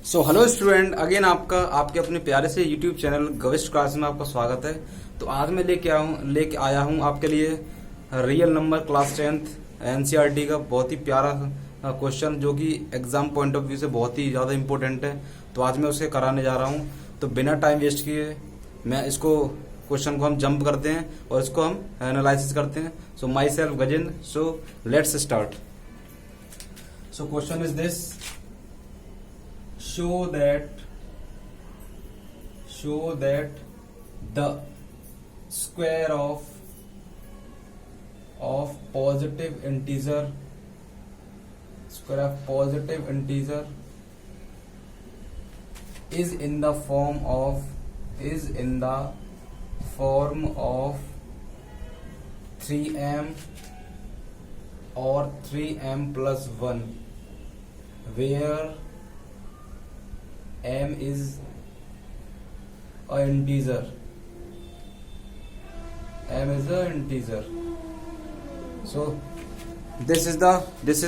So hello student, again आपका आपके अपने प्यारे से यूट्यूब चैनल गविष्ट क्लास में आपका स्वागत है। तो आज मैं लेके आया हूँ आपके लिए real number class 10th NCERT का बहुत ही प्यारा क्वेश्चन, जो कि एग्जाम पॉइंट ऑफ व्यू से बहुत ही ज़्यादा इंपॉर्टेंट है। तो आज मैं उसे कराने जा रहा हूँ। तो बिना टाइम वेस्ट किए मैं इसको क्वेश्चन को हम जंप करते हैं और इसको हम एनालिसिस करते हैं। So myself Gajendra, so let's start. So question is this: show that the square of positive integer is in the form of 3m or 3m plus 1, where m is a integer. So this is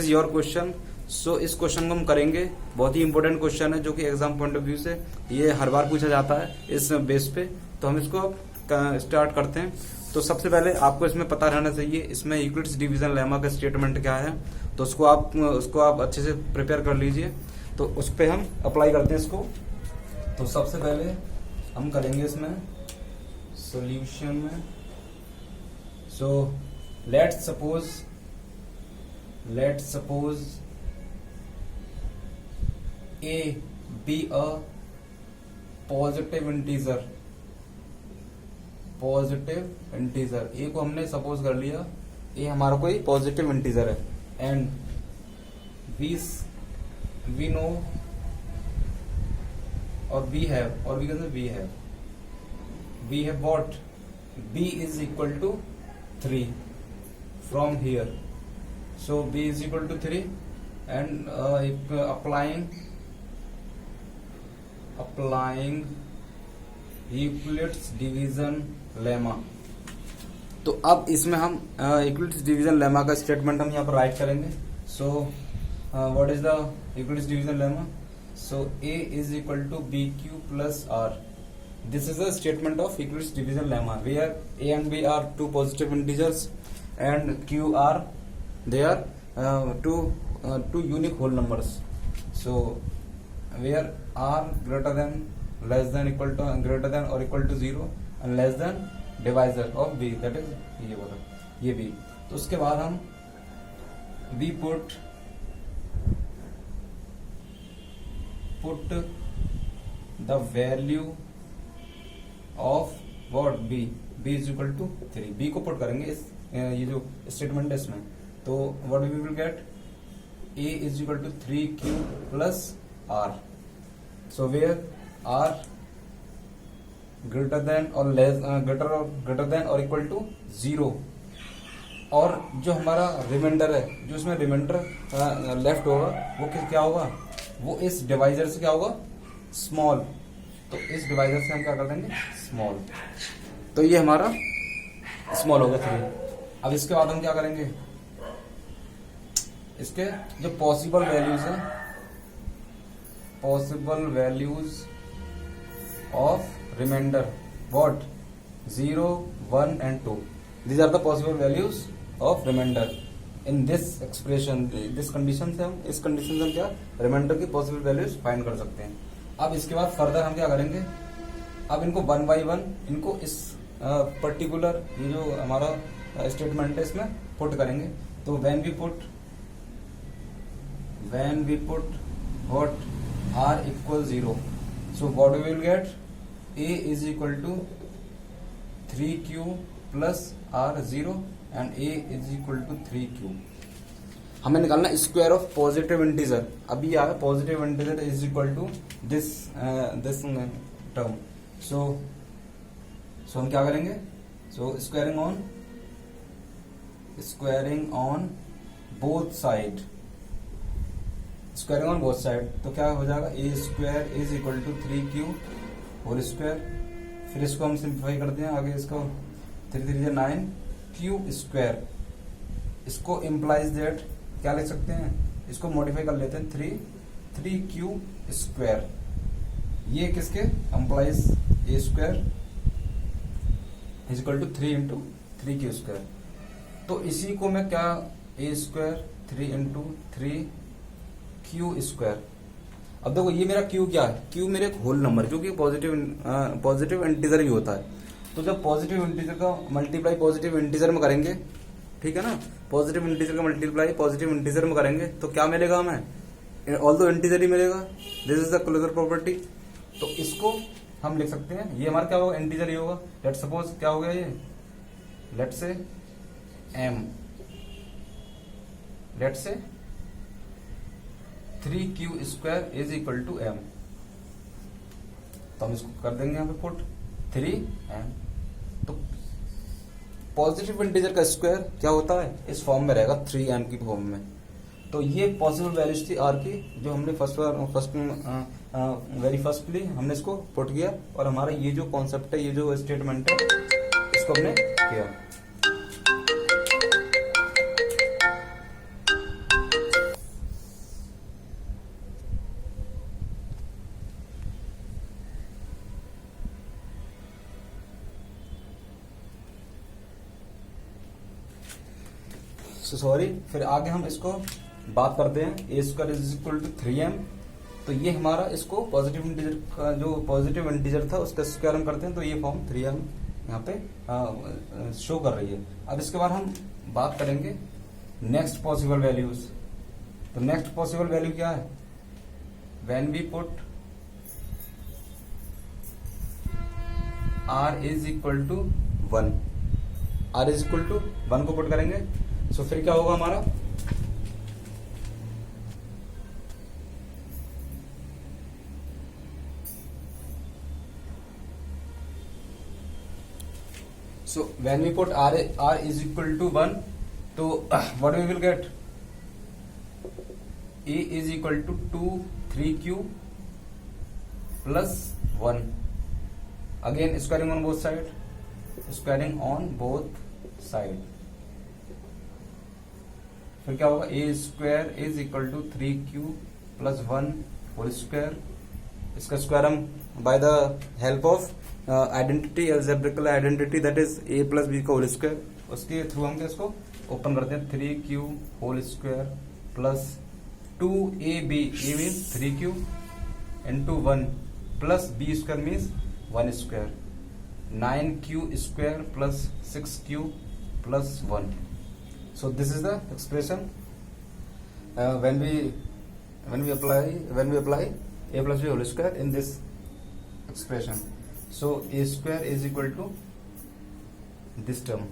your question. So इस question को हम करेंगे। बहुत ही important question है, जो कि exam point of view से ये हर बार पूछा जाता है इस बेस पे। तो हम इसको स्टार्ट करते हैं। तो सबसे पहले आपको इसमें पता रहना चाहिए इसमें यूक्लिड्स डिवीजन लेमा का स्टेटमेंट क्या है। तो उसको आप अच्छे से प्रिपेयर कर लीजिए। तो उस पर हम अप्लाई करते हैं इसको। तो सबसे पहले हम करेंगे इसमें सॉल्यूशन में। So let's suppose a be a positive integer. A को हमने सपोज कर लिया, ए हमारा कोई पॉजिटिव इंटीजर है। And we know or we have what b is equal to 3 from here. So b is equal to 3 and if applying Euclid's division lemma। तो अब इसमें हम Euclid's division lemma का स्टेटमेंट हम यहाँ पर राइट करेंगे। सो what is the Euclid's division lemma? So a is equal to bq plus r. This is a statement of Euclid's division lemma, where a and b are two positive integers and q are they are two unique whole numbers. So where r greater than, less than, equal to, greater than or equal to 0 and less than divisor of b, that is ये b। तो उसके बाद हम we put the value of what b is equal to 3। b को put करेंगे इस ये जो स्टेटमेंट है इसमें। तो what we will get, a is equal to 3q plus r। so where r greater than or less greater than or equal to 0, और जो हमारा रिमाइंडर है, जो इसमें रिमाइंडर लेफ्ट होगा वो क्या होगा, वो इस डिवाइजर से क्या होगा, स्मॉल। तो इस डिवाइजर से हम क्या कर देंगे, स्मॉल। तो ये हमारा स्मॉल होगा 3। अब इसके बाद हम क्या करेंगे, इसके जो possible values of remainder what 0 1 and 2, these are the possible values of remainder in this expression। इस कंडीशन से हम क्या रिमाइंडर की पॉसिबल वैल्यूज फाइंड कर सकते हैं। अब इसके बाद फर्दर हम क्या करेंगे, अब इनको 1 by 1 इनको इस पर्टिकुलर ये जो हमारा स्टेटमेंट है इसमें पुट करेंगे। तो when we put what r equals 0, so what we will get, a is equal to 3q plus r 0 and a is equal to 3q। हमें निकालना स्क्वायर ऑफ पॉजिटिव इंटीजर। अभी आया positive integer is equal to this term. So हम क्या करेंगे, so squaring on both side. तो क्या हो जाएगा, a square is equal to 3q whole square. फिर इसको हम सिंप्लीफाई करते हैं आगे, इसको 3 3 9 q स्क्वायर। इसको इम्प्लाइज दैट क्या लिख सकते हैं, इसको मॉडिफाई कर लेते हैं, 3q स्क्वायर, ये किसके implies a square is equal to 3 into 3q square. तो इसी को मैं क्या, ए स्क्वायर 3 इंटू 3q स्क्वायर। अब देखो ये मेरा q क्या है, q मेरे एक होल नंबर जो कि पॉजिटिव इंटीजर ही होता है। तो जब पॉजिटिव इंटीजर का मल्टीप्लाई पॉजिटिव इंटीजर में करेंगे, ठीक है ना, पॉजिटिव इंटीजर का मल्टीप्लाई पॉजिटिव इंटीजर में करेंगे तो क्या मिलेगा हमें, ऑल्दो इंटीजर ही मिलेगा। This is the closure property. तो इसको हम लिख सकते हैं, ये हमारा क्या होगा, इंटीजर ही होगा। लेट सपोज क्या हो गया ये, लेट से m, लेट से 3q square is equal to m। तो हम इसको कर देंगे यहाँ पे पुट 3m। तो पॉजिटिव इंटीजर का स्क्वायर क्या होता है, इस फॉर्म में रहेगा 3m की फॉर्म में। तो ये पॉसिबल वैल्यूज थी आर की, जो हमने वेरी फर्स्टली हमने इसको पुट किया, और हमारा ये जो कॉन्सेप्ट है, ये जो स्टेटमेंट है, इसको हमने किया। सॉरी, फिर आगे हम इसको बात करते हैं, a square is equal to 3m। तो ये हमारा इसको पॉजिटिव इंटीजर का जो पॉजिटिव इंटीजर था उसका स्क्वायर हम करते हैं, तो ये फॉर्म 3m यहाँ पे शो कर रही है। अब इसके बाद हम बात करेंगे नेक्स्ट पॉसिबल वैल्यूज। तो नेक्स्ट पॉसिबल वैल्यू क्या है, when we put r is equal to 1, r is equal to 1 को पुट करेंगे। सो फिर क्या होगा हमारा, so when we put r is equal to 1, तो what we will get, a is equal to 2 3q plus 1, again squaring on both side, squaring on both side। फिर क्या होगा, a square is equal to 3q plus 1 whole square. इसका square हम by the help of identity, algebraic identity, that is a plus b का whole square, उसके through हम इसको open करते हैं। 3q whole square plus 2ab, a means 3q into 1 plus b square means 1 square, 9q square plus 6q plus 1। So this is the expression when we apply a plus b whole square in this expression. So a square is equal to this term.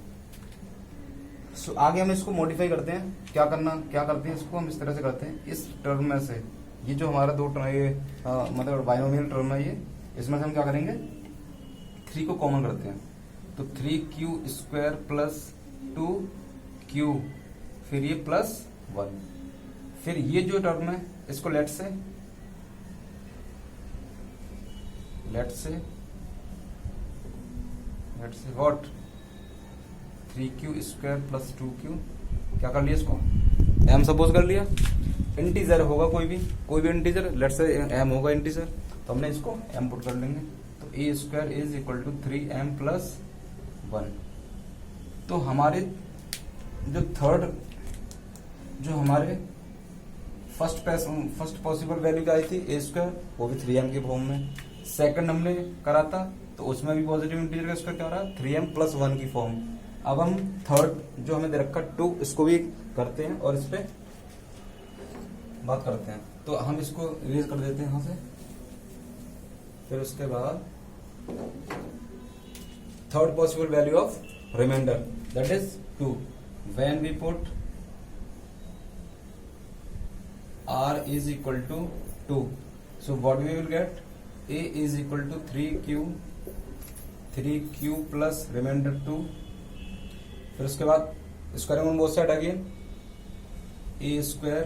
So आगे हम इसको modify करते हैं, क्या करते हैं इसको हम इस तरह से करते हैं, इस टर्म में से ये जो हमारा दो टर्म ये मतलब बाइनोमियल टर्म है, ये इसमें से हम क्या करेंगे, 3 को कॉमन करते हैं। तो 3q स्क्वायर प्लस 2q, फिर ये प्लस 1, फिर ये जो टर्म है इसको लेट से what, 3q square plus 2q, क्या कर लिया इसको, m सपोज कर लिया। इंटीजर होगा कोई भी इंटीजर, लेट से m होगा इंटीजर, तो हमने इसको m पुट कर लेंगे। तो a square is equal to 3m plus 1। तो हमारे जो हमारे फर्स्ट पॉसिबल वैल्यू क्या आई थी, ए स्क्वायर, वो भी 3m के फॉर्म में। सेकंड हमने करा था तो उसमें भी पॉजिटिव इंटीजर का स्क्वायर क्या रहा, 3m प्लस 1 की फॉर्म। अब हम थर्ड जो हमें दे रखा 2, इसको भी करते हैं और इस पे बात करते हैं। तो हम इसको इरेज कर देते हैं यहां से। फिर उसके बाद third possible value of remainder, that is 2। When we put r is equal to 2, so what we will get, a is equal to 3q plus remainder 2। फिर उसके बाद squaring on both side again, a square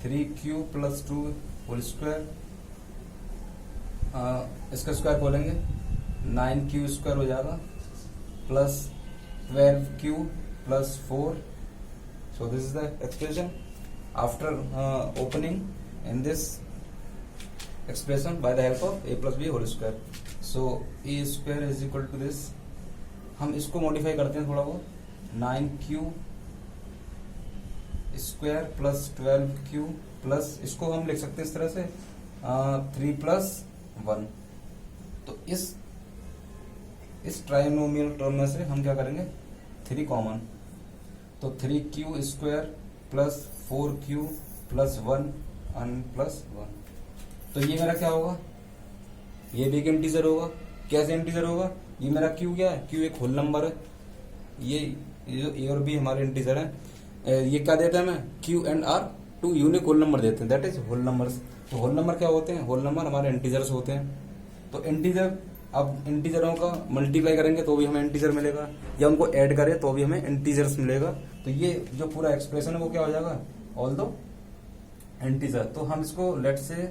3q plus 2 whole square, इसका square खोलेंगे 9q square हो जाएगा plus 12q plus 4। So this is the expression after opening in this expression by the help of a plus b whole square. So a square is equal to this. हम इसको modify करते हैं थोड़ा बहुत, 9q square plus 12q plus, इसको हम लिख सकते हैं इस तरह से 3 प्लस 1. तो इस ट्राइनोमियल टर्म में से हम क्या करेंगे, 3 कॉमन, तो 3q square plus 4q plus 1 plus 1. तो ये मेरा क्या होगा, ये भी एक इंटीजर होगा. कैसे इंटीजर होगा, ये मेरा q क्या है, q एक होल नंबर है, ये जो a और b हमारे इंटीजर है. ये क्या देते हैं हमें, q and r 2 unique whole number देते हैं, दैट इज होल नंबर्स. तो होल नंबर क्या होते हैं, होल नंबर हमारे इंटीजर्स होते हैं. तो इंटीजर, अब इंटीजरों का मल्टीप्लाई करेंगे तो भी हमें इंटीजर मिलेगा, या उनको ऐड करें तो भी हमें इंटीजर्स मिलेगा. तो ये जो पूरा एक्सप्रेशन है वो क्या हो जाएगा, ऑल दो इंटीजर. तो हम इसको लेट से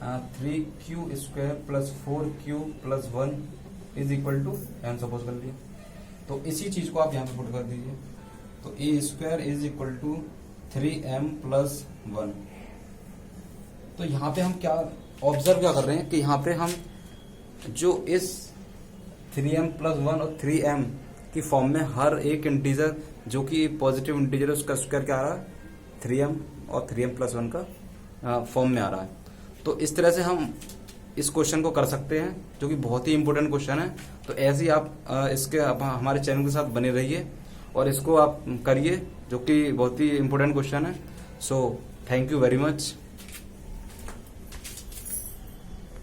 3q square plus 4q plus 1 is equal to m suppose कर लिया. तो इसी चीज को आप यहाँ पे पुट कर दीजिए. तो a square is equal to 3m plus 1. तो यहाँ पे हम क्या ऑब्जर्व क्या कर रहे हैं कि यहाँ पे हम जो इस 3m प्लस 1 और 3m की फॉर्म में हर एक इंटीजर जो कि पॉजिटिव इंटीजर है उसका स्क्वायर क्या आ रहा है, 3m और 3m प्लस 1 का फॉर्म में आ रहा है. तो इस तरह से हम इस क्वेश्चन को कर सकते हैं, जो कि बहुत ही इंपॉर्टेंट क्वेश्चन है. तो ऐसे ही आप इसके हमारे चैनल के साथ बने रहिए और इसको आप करिए, जो कि बहुत ही इंपॉर्टेंट क्वेश्चन है. So thank you very much.